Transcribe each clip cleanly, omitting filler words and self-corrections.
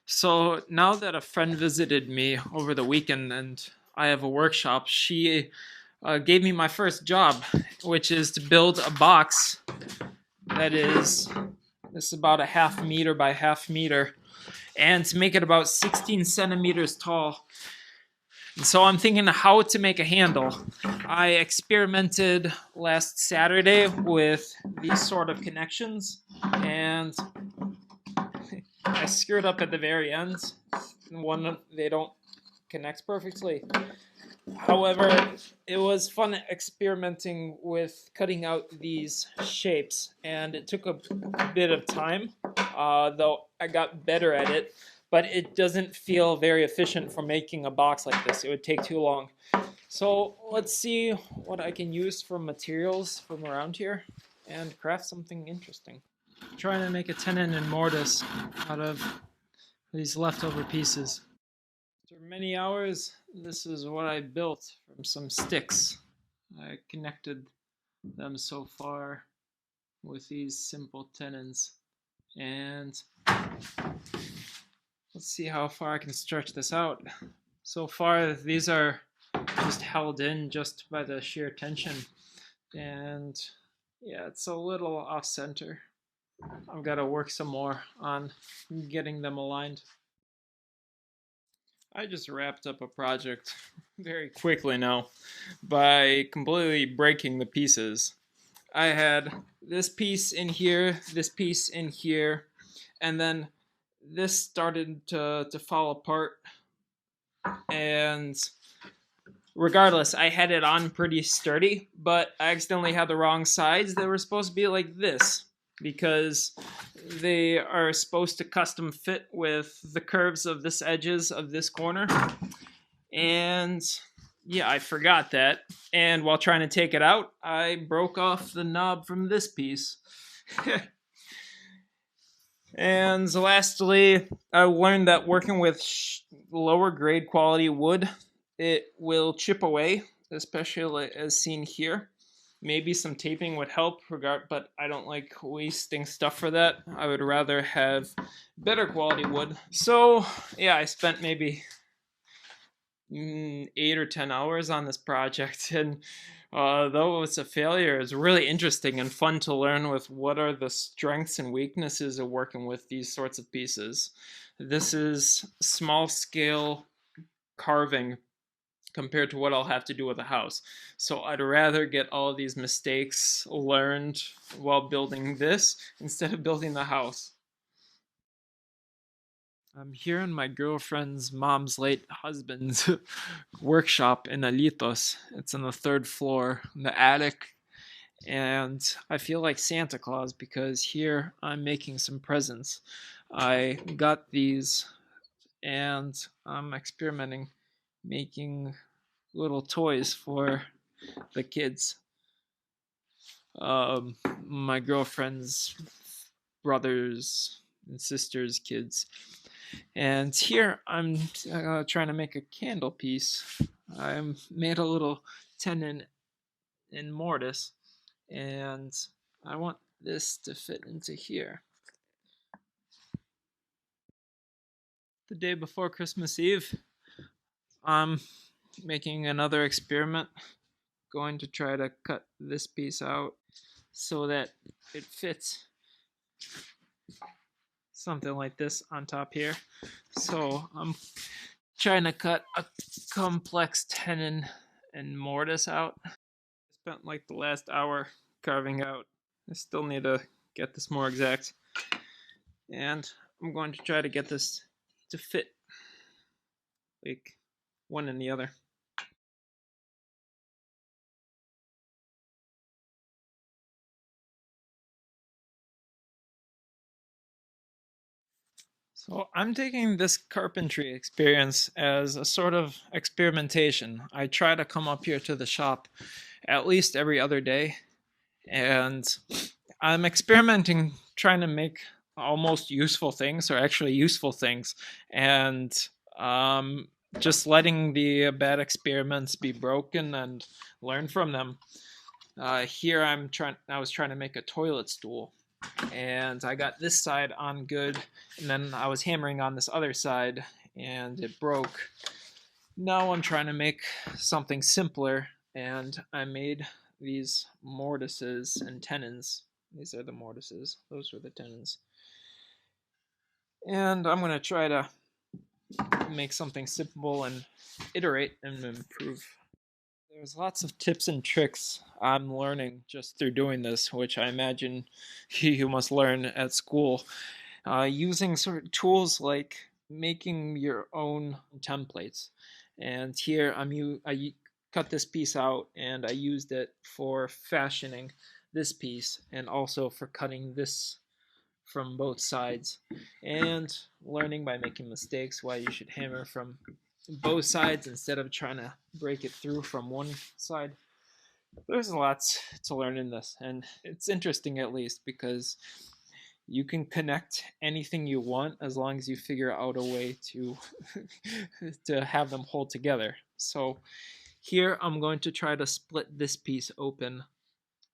So now that a friend visited me over the weekend and I have a workshop, she gave me my first job, which is to build a box that is this is about a half meter by half meter, and to make it about 16 centimeters tall. And so I'm thinking how to make a handle. I experimented last Saturday with these sort of connections, and I screwed up at the very end. They don't connect perfectly. However, it was fun experimenting with cutting out these shapes, and it took a bit of time, though I got better at it. But it doesn't feel very efficient for making a box like this. It would take too long. So let's see what I can use for materials from around here and craft something interesting. I'm trying to make a tenon and mortise out of these leftover pieces. After many hours, this is what I built from some sticks. I connected them so far with these simple tenons. And let's see how far I can stretch this out. So far, these are just held in just by the sheer tension. And yeah, it's a little off center. I've got to work some more on getting them aligned. I just wrapped up a project very quickly now by completely breaking the pieces. I had this piece in here, this piece in here, and then this started to fall apart. And regardless, I had it on pretty sturdy, but I accidentally had the wrong sides. They were supposed to be like this because they are supposed to custom fit with the curves of this edges of this corner. And yeah, I forgot that. And while trying to take it out, I broke off the knob from this piece. And lastly, I learned that working with lower grade quality wood, it will chip away, especially as seen here. Maybe some taping would help, but I don't like wasting stuff for that. I would rather have better quality wood. So yeah, I spent maybe 8 or 10 hours on this project, and though it's a failure, it's really interesting and fun to learn with what are the strengths and weaknesses of working with these sorts of pieces. This is small scale carving compared to what I'll have to do with a house. So I'd rather get all of these mistakes learned while building this instead of building the house. I'm here in my girlfriend's mom's late husband's workshop in Alitos. It's on the third floor, in the attic. And I feel like Santa Claus because here I'm making some presents. I got these and I'm experimenting making little toys for the kids. My girlfriend's brothers and sisters' kids. And here I'm trying to make a candle piece. I made a little tenon and mortise, and I want this to fit into here. The day before Christmas Eve, I'm making another experiment, going to try to cut this piece out so that it fits something like this on top here. So I'm trying to cut a complex tenon and mortise out. I spent like the last hour carving out. I still need to get this more exact. And I'm going to try to get this to fit like one in the other. So I'm taking this carpentry experience as a sort of experimentation. I try to come up here to the shop at least every other day, and I'm experimenting trying to make almost useful things, or actually useful things, and just letting the bad experiments be broken and learn from them. Here I was trying to make a toilet stool, and I got this side on good, and then I was hammering on this other side and it broke. Now I'm trying to make something simpler, and I made these mortises and tenons. These are the mortises, those are the tenons. And I'm going to try to make something simple and iterate and improve. There's lots of tips and tricks I'm learning just through doing this, which I imagine you must learn at school. Using sort of tools like making your own templates. And here I cut this piece out and I used it for fashioning this piece and also for cutting this from both sides, and learning by making mistakes why you should hammer from both sides instead of trying to break it through from one side. There's lots to learn in this, and it's interesting at least because you can connect anything you want as long as you figure out a way to to have them hold together. So here I'm going to try to split this piece open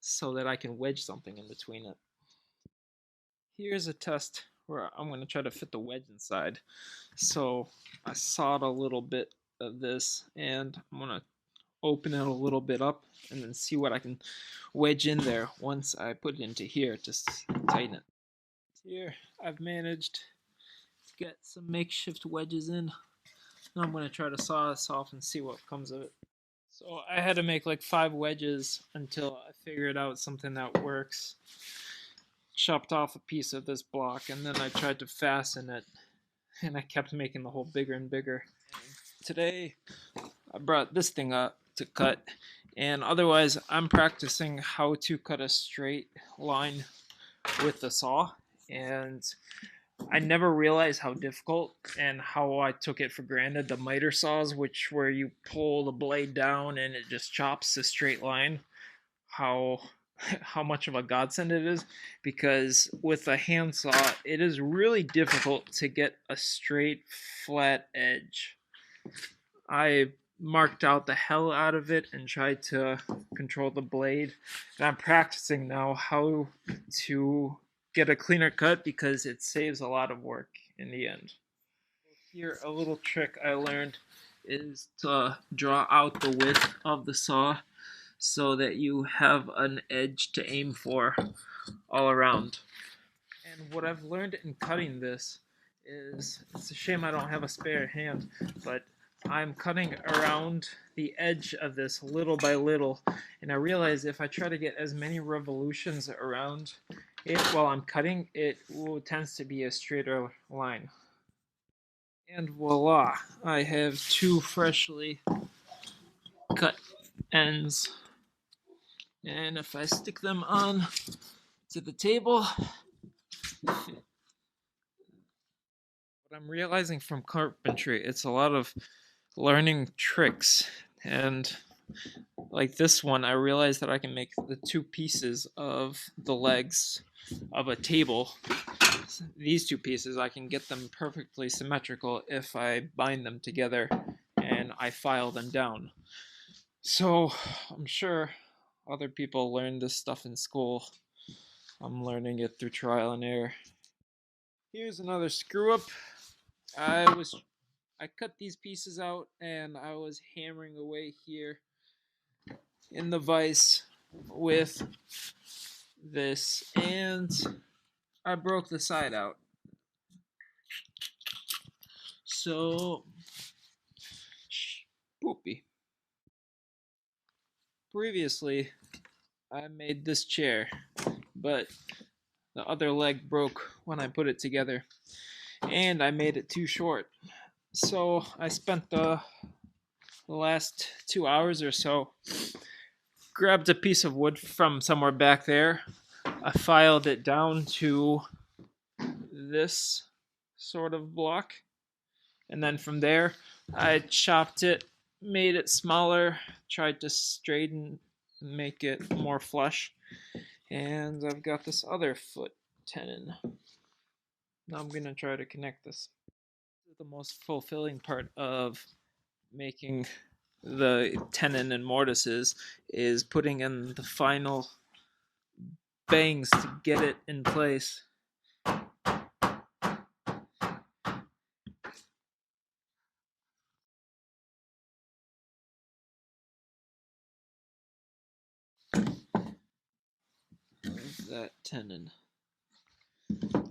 so that I can wedge something in between it. Here's a test where I'm going to try to fit the wedge inside. So I sawed a little bit of this and I'm going to open it a little bit up and then see what I can wedge in there once I put it into here to tighten it. Here I've managed to get some makeshift wedges in. Now I'm going to try to saw this off and see what comes of it. So I had to make like 5 wedges until I figured out something that works. Chopped off a piece of this block and then I tried to fasten it, and I kept making the hole bigger and bigger. Today I brought this thing up to cut, and otherwise I'm practicing how to cut a straight line with the saw, and I never realized how difficult and how I took it for granted the miter saws, which where you pull the blade down and it just chops a straight line, how much of a godsend it is, because with a handsaw it is really difficult to get a straight flat edge. I marked out the hell out of it and tried to control the blade, and I'm practicing now how to get a cleaner cut because it saves a lot of work in the end. Here, a little trick I learned is to draw out the width of the saw so that you have an edge to aim for all around. And what I've learned in cutting this is, it's a shame I don't have a spare hand, but I'm cutting around the edge of this little by little, and I realize if I try to get as many revolutions around it while I'm cutting, it tends to be a straighter line. And voila, I have 2 freshly cut ends. And if I stick them on to the table, what I'm realizing from carpentry, it's a lot of learning tricks. And like this one, I realized that I can make the 2 pieces of the legs of a table. These 2 pieces, I can get them perfectly symmetrical if I bind them together and I file them down. So I'm sure other people learn this stuff in school. I'm learning it through trial and error. Here's another screw up. I cut these pieces out and I was hammering away here in the vise with this, and I broke the side out. So poopy. Previously I made this chair, but the other leg broke when I put it together and I made it too short. So I spent the last 2 hours or so, grabbed a piece of wood from somewhere back there. I filed it down to this sort of block, and then from there I chopped it, made it smaller, tried to straighten, make it more flush, and I've got this other foot tenon. Now I'm gonna try to connect this. The most fulfilling part of making the tenon and mortises is putting in the final bangs to get it in place. There's that tenon.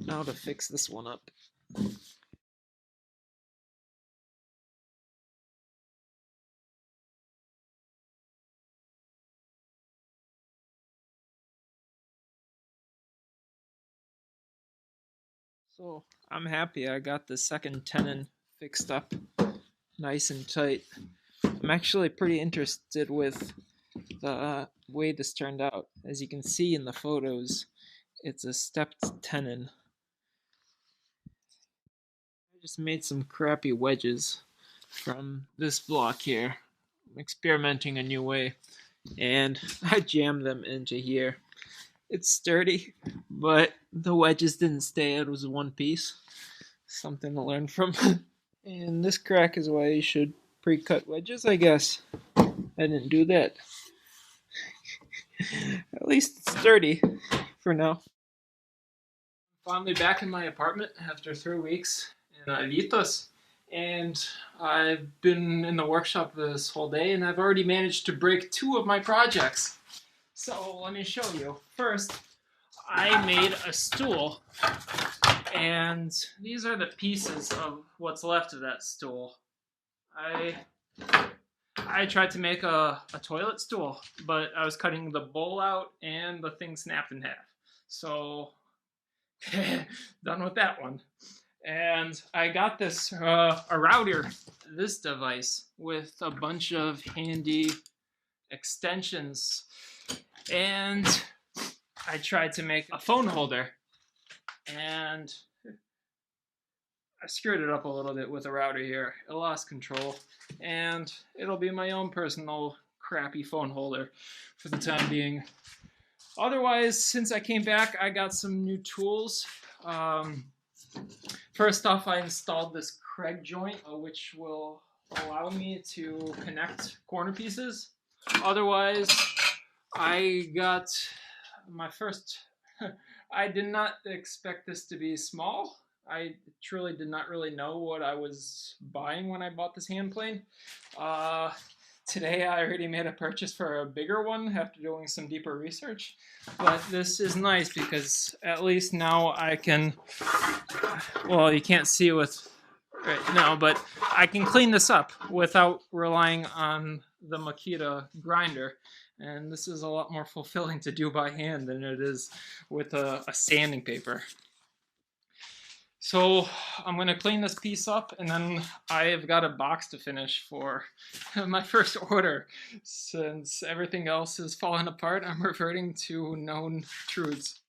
Now to fix this one up. So I'm happy I got the second tenon fixed up nice and tight. I'm actually pretty interested with the way this turned out. As you can see in the photos, it's a stepped tenon. I just made some crappy wedges from this block here. I'm experimenting a new way, and I jammed them into here. It's sturdy, but the wedges didn't stay. It was one piece. Something to learn from. And this crack is why you should pre-cut wedges, I guess. I didn't do that. At least it's sturdy for now. Finally back in my apartment after 3 weeks in Alytus, and I've been in the workshop this whole day, and I've already managed to break 2 of my projects. So let me show you. First, I made a stool, and these are the pieces of what's left of that stool. I tried to make a toilet stool, but I was cutting the bowl out and the thing snapped in half. So, done with that one. And I got this, a router, this device, with a bunch of handy extensions. And I tried to make a phone holder. And I screwed it up a little bit with the router here. It lost control, and it'll be my own personal crappy phone holder for the time being. Otherwise, since I came back, I got some new tools. First off, I installed this Craig joint, which will allow me to connect corner pieces. Otherwise, I got my first... I did not expect this to be small. I truly did not really know what I was buying when I bought this hand plane. Today I already made a purchase for a bigger one after doing some deeper research. But this is nice because at least now I can, well, you can't see with right now, but I can clean this up without relying on the Makita grinder. And this is a lot more fulfilling to do by hand than it is with a sanding paper. So I'm going to clean this piece up, and then I've got a box to finish for my first order. Since everything else is falling apart, I'm reverting to known truths.